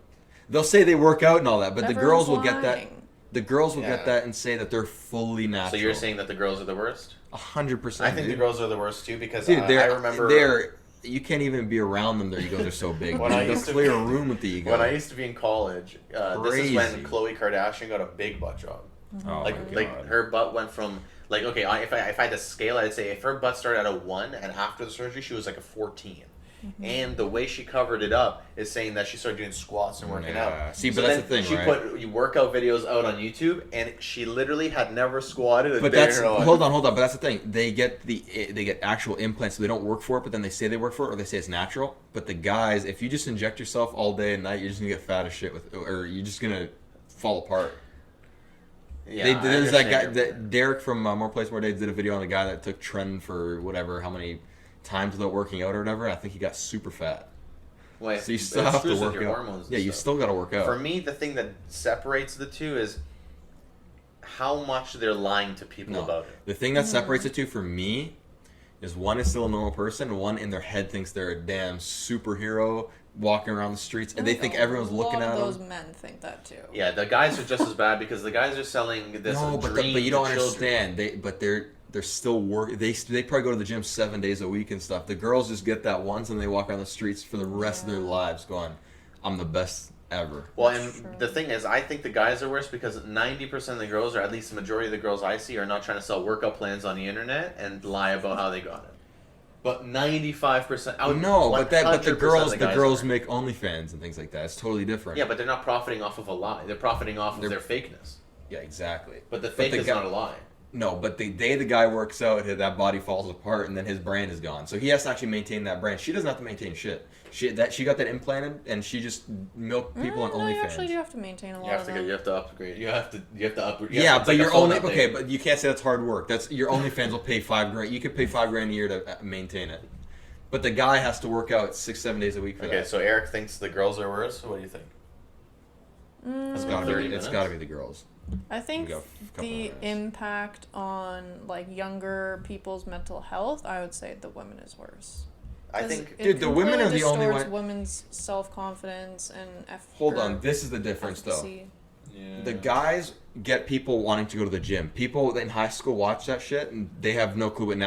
S2: They'll say they work out and all that, but the girls will get that. The girls will get that and say that they're fully natural.
S1: So you're saying that the girls are the worst?
S2: 100%.
S1: I think the girls are the worst too because
S2: dude,
S1: I remember
S2: you can't even be around them. Their egos are so big.
S1: When I
S2: They'll
S1: used to
S2: clear
S1: be-
S2: a room with the ego.
S1: when I used to be in college. This is
S2: Crazy.
S1: when Khloe Kardashian got a big butt job.
S2: Oh
S1: Like
S2: my God.
S1: her butt went from like okay, if I had to scale, I'd say if her butt started at a 1 and after the surgery she was like a 14. And the way she covered it up is saying that she started doing squats and working out.
S2: See,
S1: So
S2: but that's
S1: then
S2: the thing,
S1: she
S2: right?
S1: put workout videos out on YouTube, and she literally had never squatted a
S2: But
S1: day
S2: that's
S1: in her life.
S2: hold on. But that's the thing. They get actual implants, so they don't work for it, but then they say they work for it, or they say it's natural. But the guys, if you just inject yourself all day and night, you're just gonna get fat as shit or you're just gonna fall apart.
S1: Yeah,
S2: There's that guy, Derek from More Place More Days did a video on a guy that took Tren for whatever, how many times without working out or whatever. I think he got super fat.
S1: Wait,
S2: So you still
S1: it
S2: have to
S1: screws with
S2: work
S1: your
S2: out.
S1: hormones and
S2: Yeah, you
S1: stuff.
S2: still got to work out.
S1: For me, the thing that separates the two is how much they're lying to people about it.
S2: The thing that separates the two for me is one is still a normal person, and one in their head thinks they're a damn superhero walking around the streets, and they think everyone's looking at
S3: those
S2: them.
S3: men think that too.
S1: Yeah, the guys are just as bad because the guys are selling this
S2: No,
S1: dream
S2: but you don't
S1: to children.
S2: understand. They're still work. They probably go to the gym 7 days a week and stuff. The girls just get that once, and they walk around the streets for the rest of their lives, going, "I'm the best ever."
S1: Well, and the thing is, I think the guys are worse because 90% of the girls, or at least the majority of the girls I see, are not trying to sell workout plans on the internet and lie about how they got it. But 95%.
S2: No, but the
S1: 100%
S2: girls
S1: are.
S2: make OnlyFans and things like that. It's totally different.
S1: Yeah, but they're not profiting off of a lie. They're profiting off of
S2: They're-
S1: their fakeness.
S2: Yeah, exactly.
S1: But the fake is not a lie.
S2: No, but the day the guy works out, that body falls apart, and then his brand is gone. So he has to actually maintain that brand. She doesn't have to maintain shit. She got that implanted, and she just milked people on
S3: No, you
S2: OnlyFans.
S3: actually do have to maintain a lot
S1: You have
S3: of
S1: to
S3: that.
S1: you have to upgrade. You have to upgrade.
S2: Yeah,
S1: it's
S2: but
S1: like a
S2: your
S1: phone
S2: only
S1: update.
S2: okay, but you can't say that's hard work. That's your OnlyFans will pay $5,000. You could pay $5,000 a year to maintain it, but the guy has to work out 6-7 days a week for
S1: Okay,
S2: that.
S1: so Eric thinks the girls are worse. What do you think?
S2: It's gotta
S1: 30
S2: be.
S1: minutes?
S2: It's gotta be the girls.
S3: I think
S2: We got a couple
S3: the
S2: minutes.
S3: impact on like younger people's mental health, I would say the women is worse.
S1: I
S3: 'Cause
S1: think.
S3: it
S2: Dude, the women are the only
S3: distorts
S2: one-
S3: women's self-confidence and
S2: Hold on, this is the difference though.
S3: efficacy.
S1: Yeah.
S2: The guys get people wanting to go to the gym. People in high school watch that shit, and they have no clue what's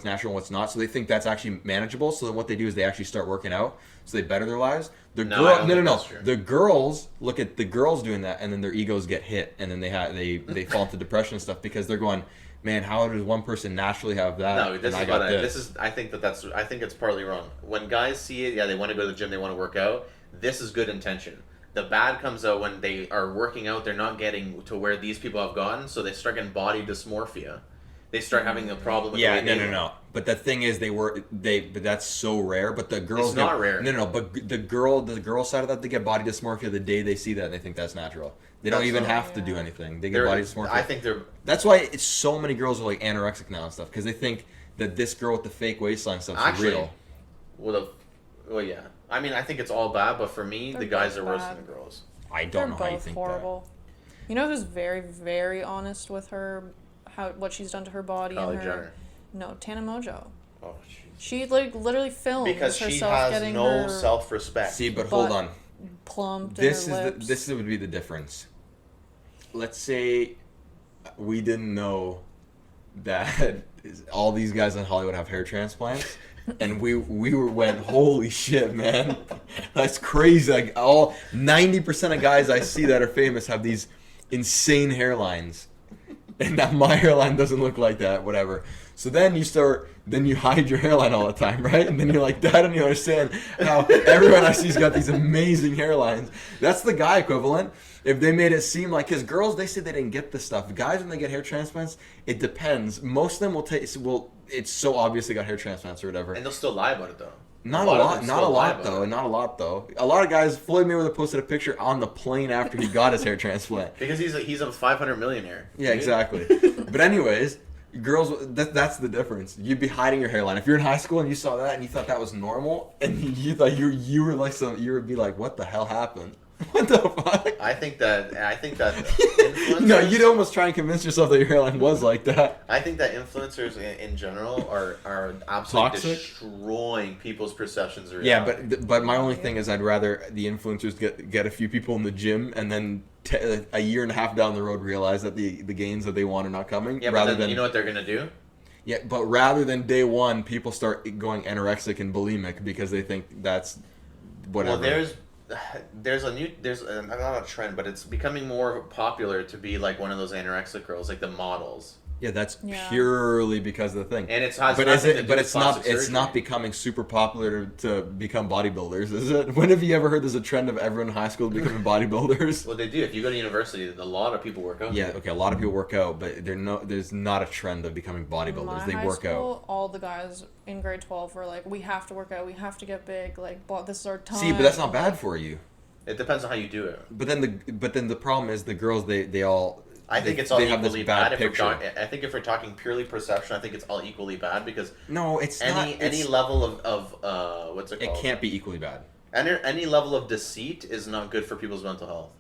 S2: natural and what's not. So they think that's actually manageable. So then what they do is they actually start working out, so they better their lives.
S1: No, I don't think that's true.
S2: The girls look at the girls doing that, and then their egos get hit, and then they fall into depression and stuff because they're going, man, how does one person naturally have that?
S1: No, this
S2: and I
S1: is
S2: got
S1: what
S2: this.
S1: I think I think it's partly wrong. When guys see it, yeah, they want to go to the gym, they want to work out. This is good intention. The bad comes out when they are working out, they're not getting to where these people have gotten, so they start getting body dysmorphia. They start having a problem with the way they
S2: No. But the thing is, but that's so rare. But the girls
S1: It's not rare.
S2: No. But the girl side of that, they get body dysmorphia the day they see that, and they think that's natural. They don't
S1: That's
S2: even
S1: not-
S2: have to do anything. They get body dysmorphia.
S1: I think they're.
S2: That's why it's so many girls are like anorexic now and stuff because they think that this girl with the fake waistline stuff is
S1: Actually,
S2: real.
S1: Well, yeah. I mean, I think it's all bad, but for me,
S3: They're
S1: the guys
S3: both
S1: are worse
S3: bad.
S1: than the girls.
S2: I
S3: They're
S2: don't know how you
S3: both
S2: think
S3: horrible. You know who's very, very honest with her, what she's done to her body
S1: Kylie
S3: and her.
S1: Jenner.
S3: No, Tana Mojo.
S1: Oh, jeez.
S3: She like literally films
S1: Because she
S3: herself
S1: has
S3: getting
S1: no
S3: her
S2: that.
S1: self-respect.
S2: See, but hold
S3: But-
S2: on.
S3: plumped
S2: This
S3: and
S2: is
S3: her lips.
S2: this would be the difference. Let's say we didn't know that all these guys in Hollywood have hair transplants, and we went, holy shit, man, that's crazy. Like 90% of guys I see that are famous have these insane hairlines, and that my hairline doesn't look like that. Whatever. So then you hide your hairline all the time, right? And then you're like, I don't even understand how everyone I see's got these amazing hairlines. That's the guy equivalent. If they made it seem like, because girls, they say they didn't get this stuff. Guys, when they get hair transplants, it depends. Most of them it's so obvious they got hair transplants or whatever.
S1: And they'll still lie about it, though.
S2: Not
S1: A
S2: a
S1: lot of
S2: lot,
S1: them
S2: not a
S1: still lie
S2: lot
S1: about
S2: though.
S1: it.
S2: Not a lot though. A lot of guys. Floyd Mayweather posted a picture on the plane after he got his hair transplant.
S1: Because he's a 500 millionaire.
S2: Yeah,
S1: dude.
S2: exactly. But anyways, girls. That's the difference. You'd be hiding your hairline if you're in high school and you saw that and you thought that was normal, and you thought you were like you would be like, what the hell happened? What the fuck?
S1: I think that influencers.
S2: No, you'd almost try and convince yourself that your hairline was like that.
S1: I think that influencers in general are absolutely
S2: Toxic?
S1: destroying people's perceptions of
S2: Yeah,
S1: reality.
S2: but my only thing is I'd rather the influencers get a few people in the gym and then a year and a half down the road realize that the gains that they want are not coming.
S1: Yeah,
S2: rather
S1: but then
S2: than
S1: you know what they're gonna do?
S2: yeah, but rather than day one, people start going anorexic and bulimic because they think that's whatever.
S1: Well, there's not a trend, but it's becoming more popular to be like one of those anorexic girls, like the models.
S2: Yeah, that's
S3: Yeah.
S2: purely because of the thing.
S1: And it's has
S2: But
S1: nothing to do with
S2: it's not
S1: plastic
S2: it's not
S1: surgery.
S2: becoming super popular to become bodybuilders, is it? When have you ever heard there's a trend of everyone in high school becoming bodybuilders?
S1: Well, they do. If you go to university, a lot of people work out.
S2: Yeah, okay, a lot of people work out, but there's not a trend of becoming bodybuilders.
S3: My
S2: They
S3: high
S2: work out.
S3: school, all the guys in grade 12 were like, we have to work out, we have to get big, like, this is our time.
S2: See, but that's not bad for you.
S1: It depends on how you do it.
S2: But then the problem is the girls they all
S1: I think
S2: they,
S1: it's all
S2: they have this
S1: equally
S2: bad
S1: bad.
S2: picture.
S1: I think if we're talking purely perception, I think it's all equally bad because
S2: No, it's not.
S1: any level of what's it
S2: It
S1: called?
S2: can't be equally bad.
S1: Any level of deceit is not good for people's mental health.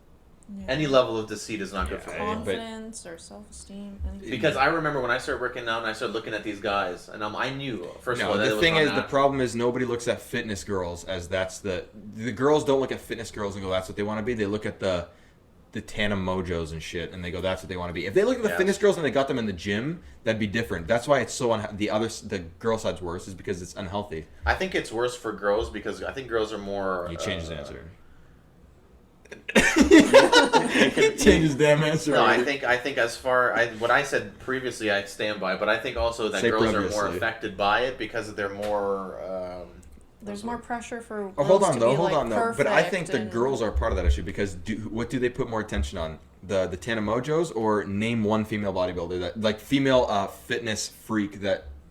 S3: Yeah.
S1: Any level of deceit is not good for
S2: Yeah,
S1: people.
S3: Confidence or self-esteem. Anything.
S1: Because I remember when I started working out and I started looking at these guys, and I knew first of
S2: No,
S1: all that it
S2: the
S1: was
S2: thing
S1: not
S2: is, the
S1: natural.
S2: problem is nobody looks at fitness girls as that's the girls don't look at fitness girls and go that's what they want to be. They look at the Tana Mojos and shit, and they go that's what they want to be. If they look at the
S1: Yes.
S2: fitness girls and they got them in the gym, that'd be different. That's why it's so the girl side's worse is because it's unhealthy.
S1: I think it's worse for girls because I think girls are more.
S2: You change his answer.
S1: can-
S2: Change his damn answer.
S1: No, I
S2: already.
S1: think as far what I said previously, I stand by. But I think also that
S2: Say
S1: girls are more
S2: previously.
S1: affected by it because they're more.
S3: There's more pressure for girls
S2: Oh, hold on
S3: to
S2: though,
S3: be,
S2: hold
S3: like,
S2: on though. But I think
S3: perfect
S2: the
S3: and-
S2: girls are part of that issue because what do they put more attention on? The Tana Mojos or name one female bodybuilder that like female fitness freak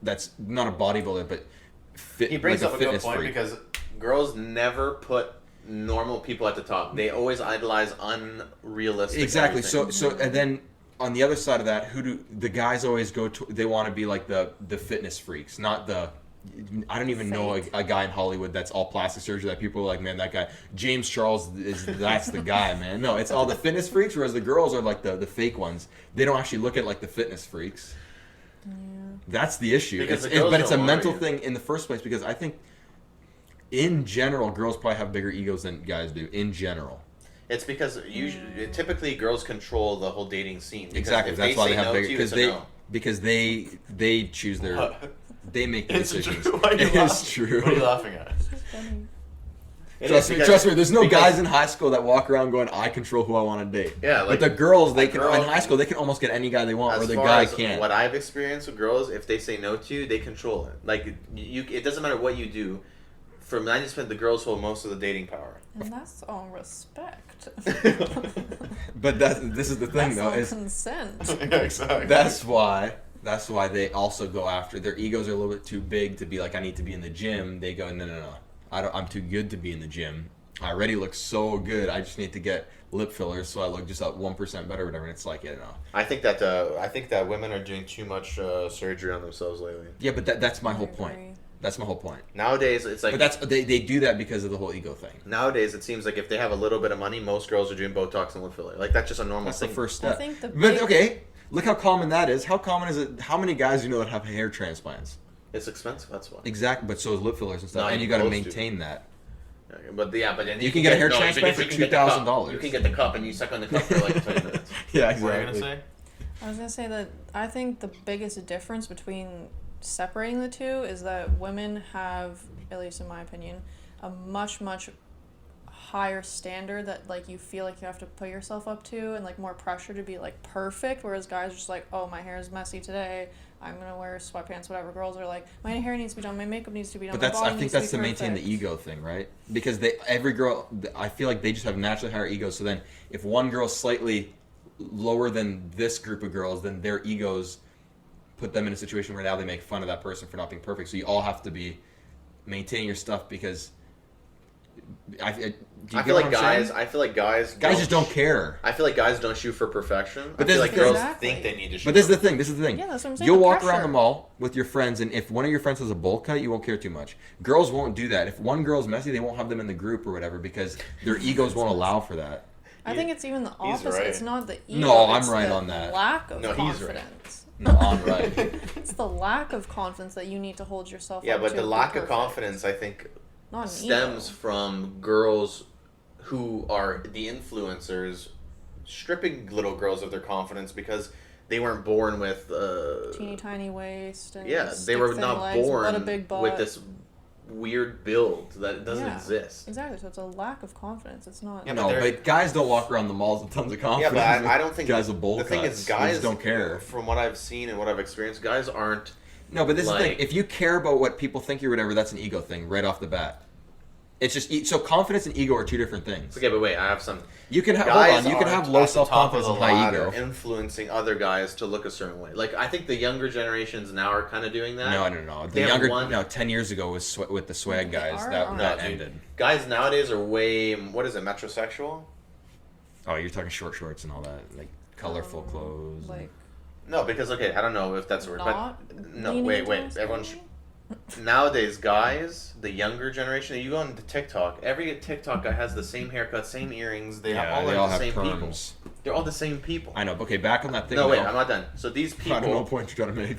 S2: that's not a bodybuilder but fit.
S1: He brings
S2: like
S1: up a good
S2: fitness
S1: point
S2: freak.
S1: because girls never put normal people at the top. They always idolize unrealistic.
S2: Exactly.
S1: everything.
S2: So and then on the other side of that, who do the guys always go to? They want to be like the fitness freaks, not the. I don't even know a guy in Hollywood that's all plastic surgery that people are like, man, that guy James Charles that's the guy, man. No, it's all the fitness freaks, whereas the girls are like the fake ones. They don't actually look at like the fitness freaks.
S3: Yeah.
S2: That's the issue.
S1: Because
S2: It's,
S1: the girls
S2: but it's a
S1: don't want
S2: mental
S1: you.
S2: thing in the first place because I think in general girls probably have bigger egos than guys do in general.
S1: It's because usually, typically girls control the whole dating scene. Because
S2: Exactly.
S1: if
S2: That's why
S1: say
S2: they have
S1: no
S2: bigger
S1: to you,
S2: because
S1: it's a
S2: they
S1: no.
S2: because they choose their
S1: What?
S2: they make the
S1: It's
S2: decisions.
S1: true. Why are you
S2: It is
S1: laughing?
S2: true.
S1: What are you laughing at?
S3: It's just funny.
S1: It
S2: Trust
S1: is
S2: me,
S1: because-
S2: trust me. There's no
S1: because-
S2: guys in high school that walk around going, "I control who I want to date."
S1: Yeah, like
S2: but the girls, they
S1: a
S2: can
S1: girl-
S2: in high school they can almost get any guy they want,
S1: As
S2: or the
S1: far
S2: guy
S1: as
S2: can't.
S1: What I've experienced with girls, if they say no to you, they control it. Like it doesn't matter what you do. For 90%, the girls hold most of the dating power.
S3: And that's all respect.
S2: But this is the thing
S3: that's
S2: though
S3: all
S2: is
S3: consent.
S1: Exactly.
S2: that's why they also go after their egos are a little bit too big to be like I need to be in the gym. They go no. I'm too good to be in the gym. I already look so good. I just need to get lip fillers so I look just 1% better, or whatever. And it's like
S1: I think that women are doing too much surgery on themselves lately.
S2: yeah, but that's my whole
S3: I
S2: point.
S3: agree.
S2: That's my whole point.
S1: Nowadays, it's like
S2: But that's they do that because of the whole ego thing.
S1: nowadays it seems like if they have a little bit of money, most girls are doing Botox and lip filler. Like that's just a normal
S2: That's
S1: thing.
S2: the first
S3: I
S2: step.
S3: think the
S2: But
S3: big-
S2: okay, look how common that is. How common is it? How many guys do you know that have hair transplants?
S1: It's expensive. That's why.
S2: Exactly, but so is lip fillers and stuff,
S1: No,
S2: and
S1: you're
S2: you got to
S1: supposed to.
S2: maintain that.
S1: But then
S2: You can get a hair
S1: no,
S2: transplant
S1: because
S2: for
S1: you can get the cup.
S2: $2,000.
S1: You can get the cup and you suck on the cup for like 20 minutes.
S2: Yeah,
S1: What are you gonna say?
S3: I was gonna say that I think the biggest difference between separating the two is that women have, at least in my opinion, a much higher standard that like you feel like you have to put yourself up to, and like more pressure to be like perfect, whereas guys are just like, oh, my hair is messy today, I'm gonna wear sweatpants, whatever. Girls are like, my hair needs to be done, my makeup needs to be done,
S2: But
S3: my body
S2: I think
S3: needs
S2: that's
S3: to
S2: to
S3: be
S2: maintain the
S3: perfect.
S2: ego thing, right? Because every girl, I feel like they just have naturally higher egos. So then, if one girl's slightly lower than this group of girls, then their egos put them in a situation where now they make fun of that person for not being perfect. So you all have to be maintaining your stuff because I
S1: feel like guys
S2: just don't care.
S1: I feel like guys don't shoot for perfection.
S2: But
S1: I feel like girls
S3: Exactly.
S1: think they need to shoot.
S2: But this is the thing. This is the thing.
S3: Yeah, that's what I'm saying.
S2: You'll
S3: The
S2: walk around
S3: pressure.
S2: the mall with your friends, and if one of your friends has a bowl cut, you won't care too much. Girls won't do that. If one girl's messy, they won't have them in the group or whatever because their egos won't allow for that.
S3: I think it's even the
S1: He's
S3: opposite.
S1: right.
S3: It's not the ego.
S2: No, I'm
S3: it's
S2: right
S3: the
S2: on that.
S3: Lack of
S1: No, he's right.
S3: confidence.
S2: No, I'm right.
S3: It's the lack of confidence that you need to hold yourself
S1: Yeah,
S3: up
S1: but
S3: to
S1: the
S3: be
S1: lack of
S3: perfect.
S1: confidence, I think,
S3: Not an
S1: stems
S3: ego.
S1: from girls who are the influencers stripping little girls of their confidence because they weren't born with
S3: Teeny tiny waist and
S1: yeah, they
S3: stick
S1: were
S3: thin
S1: not
S3: legs, but a
S1: born
S3: big butt.
S1: with this weird build that doesn't
S3: Yeah.
S1: exist.
S3: Exactly. So it's a lack of confidence. It's not.
S1: Yeah,
S2: No, but guys don't walk around the malls with tons of
S1: Yeah,
S2: confidence.
S1: but I don't think
S2: guys with bowl
S1: the thing
S2: cuts.
S1: is
S2: They
S1: guys
S2: just don't care.
S1: From what I've seen and what I've experienced, guys aren't.
S2: No, but this is the
S1: Like-
S2: thing. If you care about what people think or whatever, that's an ego thing right off the bat. It's just so confidence and ego are two different things.
S1: Okay, but wait, I have some.
S2: You can have
S1: Guys
S2: hold on. You can have
S1: aren't
S2: low
S1: at the top of
S2: self-confidence
S1: the
S2: and high
S1: ladder
S2: ego.
S1: influencing other guys to look a certain way. Like I think the younger generations now are kind of doing that.
S2: No, no, no.
S1: They
S2: The
S1: have
S2: younger,
S1: one-
S2: no, 10 years ago was with the swag
S3: They
S2: guys
S3: are
S2: that
S3: on
S2: that
S1: No, dude.
S2: ended.
S1: Guys nowadays are way. What is it? Metrosexual?
S2: Oh, you're talking short shorts and all that, like colorful clothes.
S3: Like
S1: No, because okay, I don't know if that's a word,
S3: not.
S1: but no,
S3: leaning
S1: wait,
S3: into
S1: wait.
S3: us,
S1: Everyone's
S3: maybe?
S1: nowadays guys, the younger generation. You go on to TikTok. Every TikTok guy has the same haircut, same earrings. They
S2: yeah,
S1: all
S2: they
S1: are
S2: all
S1: the
S2: have
S1: same people.
S2: perms.
S1: They're all the same people.
S2: I know. But okay, back on that thing.
S1: No, wait,
S2: though.
S1: I'm not done. So these
S2: I don't know
S1: people,
S2: what point you're trying to make.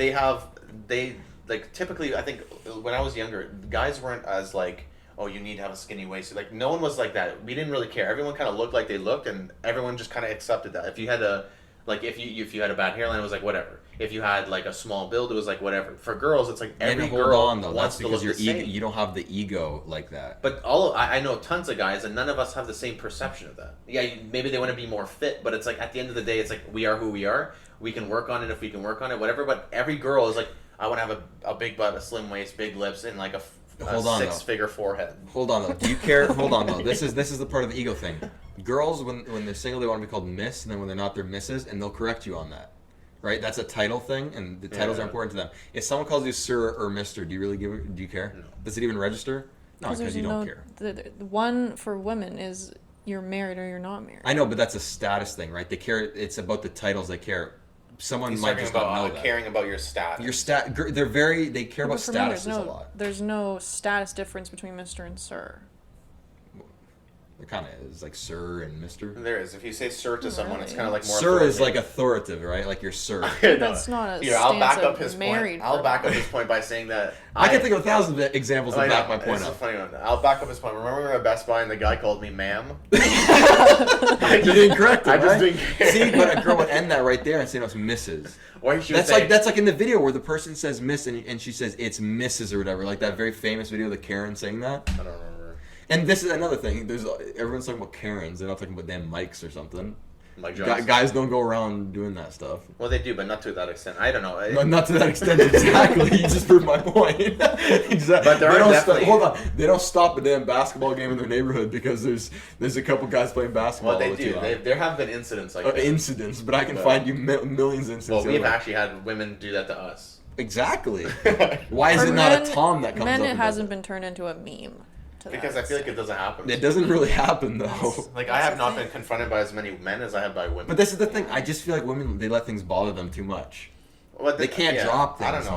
S1: they like typically. I think when I was younger, guys weren't as like, oh, you need to have a skinny waist. Like no one was like that. We didn't really care. Everyone kind of looked like they looked, and everyone just kind of accepted that. If you had a like if you had a bad hairline, it was like whatever. If you had like a small build, it was like whatever. For girls, it's like every
S2: And hold
S1: girl
S2: on though.
S1: wants
S2: That's
S1: to
S2: because
S1: look
S2: your
S1: the
S2: ego.
S1: same.
S2: You don't have the ego like that.
S1: But I know tons of guys, and none of us have the same perception of that. Yeah, maybe they want to be more fit, but it's like at the end of the day, it's like we are who we are. We can work on it if we can work on it, whatever. But every girl is like, I want to have a big butt, a slim waist, big lips, and like a
S2: Hold on, though.
S1: six-figure forehead.
S2: Hold on though. Do you care? Hold on though. This is the part of the ego thing. Girls, when they're single, they want to be called Miss, and then when they're not, they're Misses, and they'll correct you on that. Right? That's a title thing, and the titles
S1: Yeah.
S2: are important to them. If someone calls you Sir or Mister, do you really do you care?
S1: No.
S2: Does it even register? No, because you don't care.
S3: The one for women is you're married or you're not married.
S2: I know, but that's a status thing, right? They care. It's about the titles they care. Someone
S1: He's
S2: might
S1: talking
S2: just not know
S1: about
S2: that.
S1: caring about your status.
S2: Your they care about
S3: But for me,
S2: statuses a lot.
S3: there's no status difference between Mr. and Sir.
S2: It kind of is like Sir and Mister.
S1: There is. If you say sir to someone, it's
S3: Really?
S1: kind of like more.
S2: Sir is
S1: authoritative.
S2: like authoritative, right? Like you're Sir.
S1: No.
S3: That's not a
S1: Here, I'll back
S3: stance
S1: up
S3: of
S1: his
S3: married
S1: point. I'll back up
S3: person.
S1: his point by saying that
S2: I can think of 1,000 examples to
S1: I
S2: back
S1: know,
S2: my point
S1: it's a
S2: up.
S1: funny one. I'll back up his point. Remember we were at Best Buy and the guy called me ma'am?
S2: You didn't correct him,
S1: I just
S2: right?
S1: didn't care.
S2: See, but a girl would end that right there and say no, it's Mrs.
S1: Or she
S2: That's
S1: would say,
S2: like in the video where the person says Miss and she says it's Mrs. or whatever, like that very famous video of the Karen saying that.
S1: I don't remember.
S2: And this is another thing. Everyone's talking about Karens. They're not talking about damn mics or something.
S1: Like Johnson.
S2: Guys don't go around doing that stuff.
S1: Well, they do, but not to that extent. I don't know.
S2: No, not to that extent exactly. You just proved my point. Exactly.
S1: But there
S2: They
S1: are
S2: don't
S1: definitely-
S2: hold on. They don't stop a damn basketball game in their neighborhood because there's a couple guys playing basketball.
S1: Well, they
S2: all the
S1: do.
S2: time.
S1: There have been incidents like that.
S2: Incidents, but I can
S1: But-
S2: find you millions of incidents.
S1: Well, we've
S2: of it.
S1: actually had women do that to us.
S2: Exactly. Why is
S3: For
S2: it not a
S3: men-
S2: Tom that comes
S3: men,
S2: up?
S3: it
S2: and
S3: hasn't
S2: does
S3: been turned into a meme. To
S1: Because
S3: that
S1: I feel like it
S3: extent.
S1: doesn't happen.
S2: it doesn't really happen though.
S3: That's-
S1: Like, I
S3: That's
S1: have
S3: the
S1: not
S3: thing.
S1: been confronted by as many men as I have by women.
S2: But this is the thing. I just feel like women they let things bother them too much.
S1: Well,
S2: they can't drop
S1: I don't
S2: things,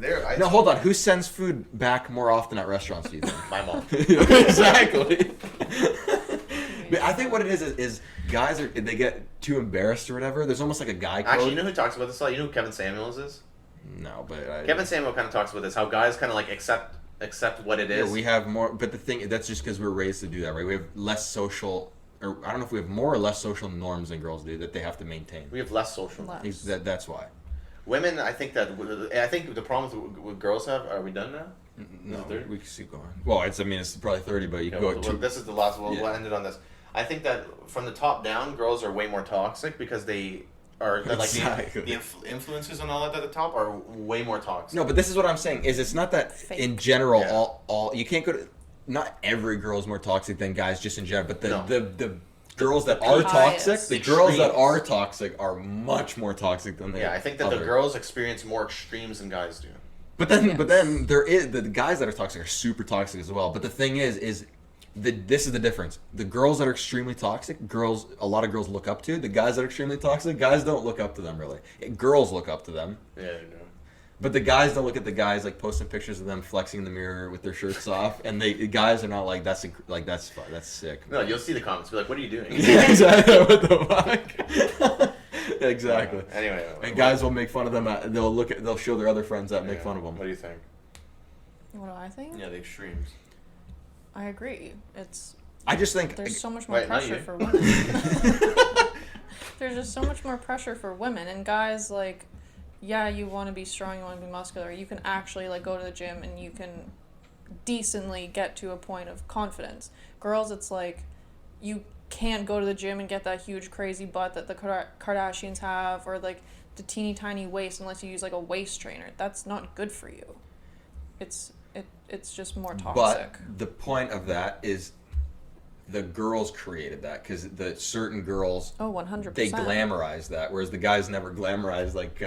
S1: know.
S2: man. No, hold on. Who sends food back more often at restaurants? Do you think?
S1: My mom.
S2: Exactly. But I think what it is guys they get too embarrassed or whatever. There's almost like a guy code.
S1: Actually, you know who talks about this a lot? You know who Kevin Samuels is?
S2: No, but
S1: Kevin Samuel kind of talks about this, how guys kind of like accept what it is.
S2: Yeah, we have more. But the thing that's just because we're raised to do that, right? We have less social, or I don't know if we have more or less social norms than girls do that they have to maintain.
S1: We have less social.
S3: Less.
S2: That's why.
S1: Women, I think the problems with girls have. Are we done now?
S2: No,
S1: Is it 30?
S2: we can keep going. Well, it's probably 30, but you
S1: Okay,
S2: can go.
S1: well, this is the last. We'll
S2: Yeah.
S1: end it on this. I think that from the top down, girls are way more toxic because they are like
S2: Exactly.
S1: the influences and all that at the top are way more toxic.
S2: No, but this is what I'm saying. Is it's not that
S3: Fake.
S2: in general
S1: Yeah.
S2: all you can't go to. Not every girl is more toxic than guys, just in general. But
S1: No.
S2: the girls that
S1: The
S2: are
S3: bias.
S2: toxic, the
S1: The
S2: girls that
S1: extremes.
S2: are toxic are much more toxic than the
S1: Yeah, I think that the
S2: other.
S1: girls experience more extremes than guys do.
S2: But then,
S3: Yes.
S2: there is the guys that are toxic are super toxic as well. But the thing is this is the difference. The girls that are extremely toxic, a lot of girls look up to. The guys that are extremely toxic, guys don't look up to them really. Girls look up to them.
S1: Yeah, I know.
S2: But the guys don't look at the guys like posting pictures of them flexing in the mirror with their shirts off, and the guys are not like that's sick.
S1: No, you'll see the comments. Be like, "What are you doing?"
S2: Yeah, exactly. What the fuck? Exactly.
S1: Anyway,
S2: And guys will make fun of them. They'll show their other friends that make fun of them.
S1: What do you think?
S3: What do I think?
S1: Yeah, the extremes.
S3: I agree.
S2: I just think
S3: There's so much more pressure for women. There's just so much more pressure for women, and guys, like, yeah, you want to be strong, you want to be muscular. You can actually like go to the gym and you can decently get to a point of confidence. Girls, it's like you can't go to the gym and get that huge crazy butt that the Kardashians have, or like the teeny tiny waist, unless you use like a waist trainer. That's not good for you. It's just more toxic.
S2: But the point of that is the girls created that because the certain girls
S3: 100%.
S2: they glamorize that, whereas the guys never glamorize like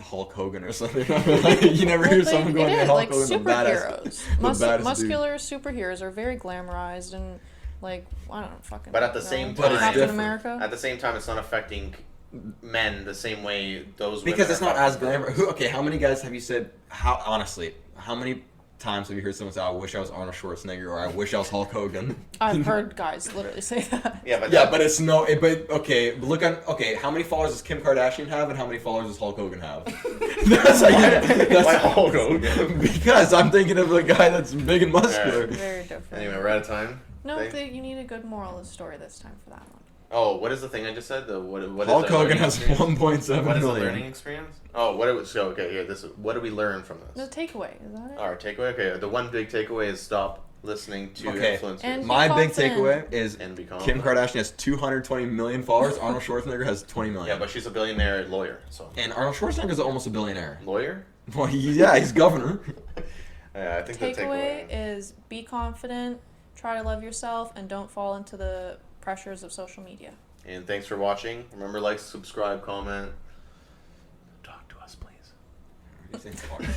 S2: Hulk Hogan or something. Like, you never hear someone going to Hulk
S3: like
S2: Hogan,
S3: superheroes.
S2: baddest
S3: Muscular superheroes are very glamorized and like I don't know, fucking.
S1: But at the same
S2: But
S1: time,
S2: it's
S3: Captain
S2: different.
S3: America.
S1: At the same time, it's not affecting men the same way those.
S2: Because
S1: women
S2: it's
S1: are
S2: not as
S1: affecting
S2: glamorous. Okay, how many guys have you said? How many times have you heard someone say, "I wish I was Arnold Schwarzenegger" or "I wish I was Hulk Hogan"?
S3: I've heard guys literally say that.
S1: Yeah, but
S2: Yeah, but it's no. How many followers does Kim Kardashian have, and how many followers does Hulk Hogan have?
S1: Why Hulk Hogan?
S2: Because I'm thinking of a guy that's big and muscular.
S3: Very different.
S1: Anyway, we're out of time.
S3: No,
S1: Thing?
S3: you need a good moral of the story this time for that one.
S1: Oh, what is the thing I just said? What
S2: Hulk
S1: is our
S2: Hogan
S1: learning
S2: has
S1: experience?
S2: 1.7
S1: What is the
S2: million.
S1: learning experience? Oh, what do we learn from
S3: The
S1: this?
S3: takeaway, is that it?
S1: Our takeaway? Okay, the one big takeaway is stop listening to
S2: Okay.
S1: influencers
S3: And-
S2: My big
S3: confident.
S2: takeaway is
S1: and be
S2: Kim
S1: confident.
S2: Kardashian has 220 million followers. Arnold Schwarzenegger has 20 million.
S1: Yeah, but she's a billionaire lawyer, so.
S2: And Arnold Schwarzenegger is almost a billionaire.
S1: Lawyer?
S2: Well, he's governor.
S1: Yeah, I think the
S3: Takeaway
S1: takeaway.
S3: is be confident, try to love yourself, and don't fall into the pressures of social media.
S1: And thanks for watching. Remember, like, subscribe, comment. Talk to us, please.
S2: What do you think?